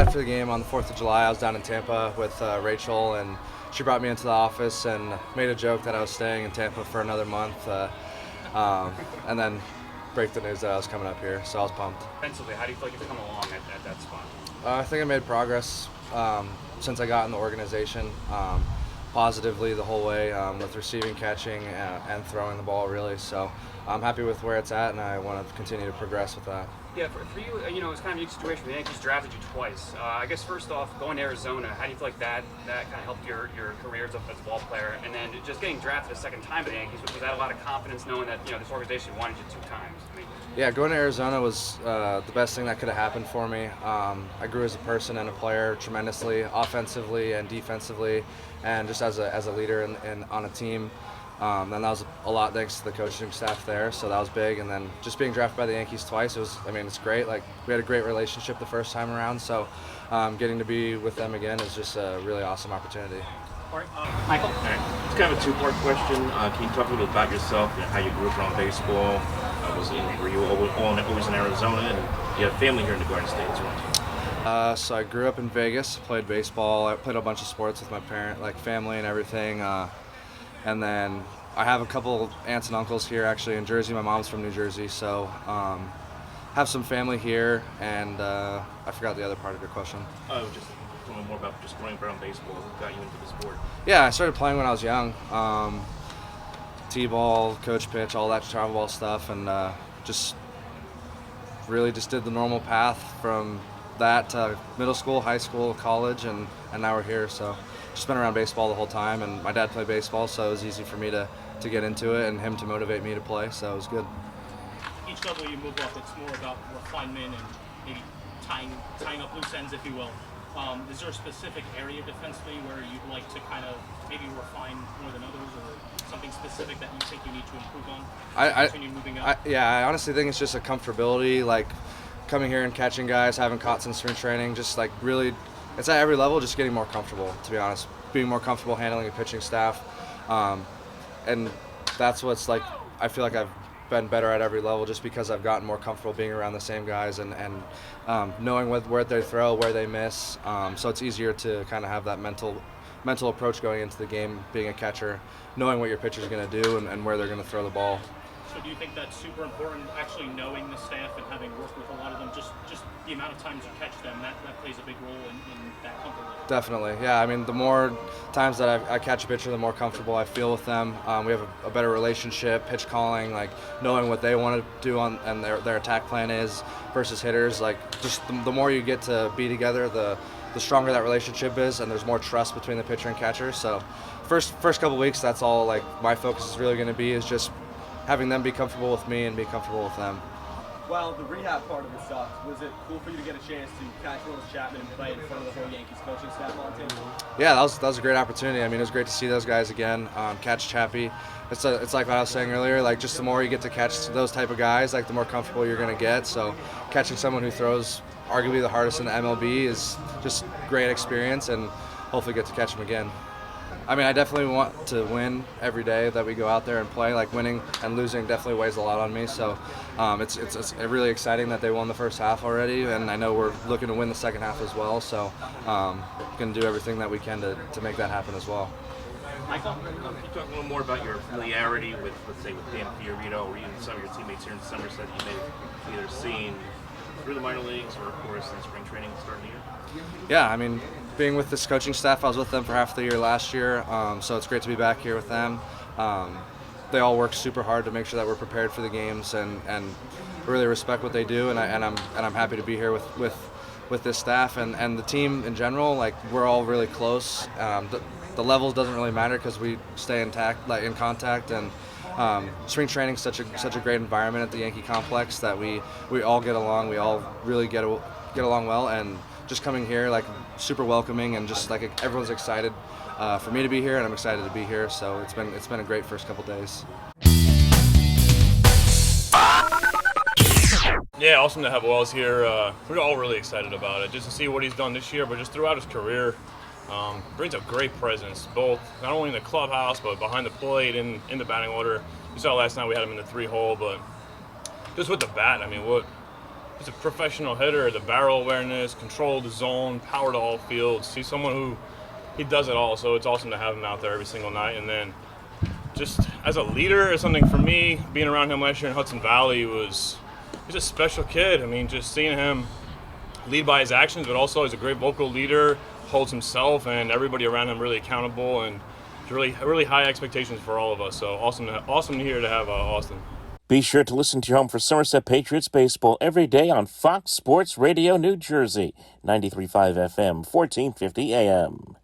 after the game on the 4th of July, I was down in Tampa with Rachel, and she brought me into the office and made a joke that I was staying in Tampa for another month, and then break the news that I was coming up here. So I was pumped. Defensively, how do you feel like you've come along at that spot? I think I made progress since I got in the organization, positively the whole way, with receiving, catching, and throwing the ball, really. So I'm happy with where it's at, and I want to continue to progress with that. Yeah, for you, it's kind of a unique situation. The Yankees drafted you twice. I guess first off, going to Arizona, how do you feel like that kind of helped your career as a ball player? And then just getting drafted a second time by the Yankees, was that a lot of confidence knowing that this organization wanted you 2 times? Yeah, going to Arizona was the best thing that could have happened for me. I grew as a person and a player tremendously, offensively and defensively, and just as a leader on a team. And that was a lot thanks to the coaching staff there, so that was big. And then just being drafted by the Yankees twice, it's great. Like, we had a great relationship the first time around, so getting to be with them again is just a really awesome opportunity. All right, Michael? All right. It's kind of a 2-part question. Can you talk a little bit about yourself and how you grew up around baseball? Were you always in Arizona, and you have family here in the Garden State as well? So I grew up in Vegas, played baseball. I played a bunch of sports with my family and everything. And then I have a couple aunts and uncles here actually in Jersey. My mom's from New Jersey, so have some family here. And I forgot the other part of your question. Just a little more about just growing up around baseball. What got you into the sport? Yeah, I started playing when I was young. T-ball, coach pitch, all that travel ball stuff, and just did the normal path from that to middle school, high school, college, and now we're here. So just been around baseball the whole time, and my dad played baseball, so it was easy for me to get into it and him to motivate me to play, so it was good. Each level you move up, it's more about refinement and maybe tying up loose ends, if you will. Is there a specific area defensively where you'd like to kind of maybe refine more than others, or something specific that you think you need to improve on? Continue moving up? I honestly think it's just a comfortability, like coming here and catching guys, haven't caught since spring training, just like really, it's at every level, just getting more comfortable, to be honest, being more comfortable handling a pitching staff, and that's what's like, I feel like I've been better at every level just because I've gotten more comfortable being around the same guys and knowing where they throw, where they miss. So it's easier to kind of have that mental approach going into the game, being a catcher, knowing what your pitcher's going to do and where they're going to throw the ball. So do you think that's super important, actually knowing the staff and having worked with a lot of them, just the amount of times you catch them, that plays a big role in that comfort level? Definitely, yeah. I mean, the more times that I catch a pitcher, the more comfortable I feel with them. We have a better relationship, pitch calling, like knowing what they want to do and their attack plan is versus hitters. Like, just the more you get to be together, the stronger that relationship is, and there's more trust between the pitcher and catcher. So first couple weeks, that's all like my focus is really going to be, is just having them be comfortable with me and be comfortable with them. Well, the rehab part of it sucked. Was it cool for you to get a chance to catch Willis Chapman and play in front of the whole Yankees coaching staff on tape? Yeah, that was a great opportunity. I mean, it was great to see those guys again, catch Chappie. It's like what I was saying earlier, like just the more you get to catch those type of guys, like the more comfortable you're going to get. So catching someone who throws arguably the hardest in the MLB is just great experience, and hopefully get to catch him again. I mean, I definitely want to win every day that we go out there and play. Like, winning and losing definitely weighs a lot on me. So it's really exciting that they won the first half already, and I know we're looking to win the second half as well. So going to do everything that we can to make that happen as well. Michael, can you talk a little more about your familiarity with, let's say, with Dan Fiorito or even some of your teammates here in Somerset that you may have either seen through the minor leagues or, of course, in spring training starting the year? Yeah, I mean, being with this coaching staff, I was with them for half the year last year, so it's great to be back here with them. They all work super hard to make sure that we're prepared for the games, and really respect what they do, and I'm happy to be here with this staff and the team in general. Like, we're all really close. The levels doesn't really matter because we stay in contact, and spring training is such a great environment at the Yankee complex that we all get along. We all really get along well, and just coming here, like, super welcoming, and just like everyone's excited for me to be here, and I'm excited to be here. So it's been a great first couple days. Yeah, awesome to have Wells here. We're all really excited about it, just to see what he's done this year, but just throughout his career. Brings a great presence, both not only in the clubhouse, but behind the plate and in the batting order. You saw last night we had him in the 3-hole, but just with the bat, I mean, what he's a professional hitter. The barrel awareness, control the zone, power to all fields. He's someone who he does it all. So it's awesome to have him out there every single night. And then just as a leader, is something for me. Being around him last year in Hudson Valley he's a special kid. I mean, just seeing him lead by his actions, but also he's a great vocal leader, holds himself and everybody around him really accountable, and really high expectations for all of us. So awesome to hear to have Austin. Be sure to listen to your home for Somerset Patriots baseball every day on Fox Sports Radio New Jersey, 93.5 FM, 1450 AM.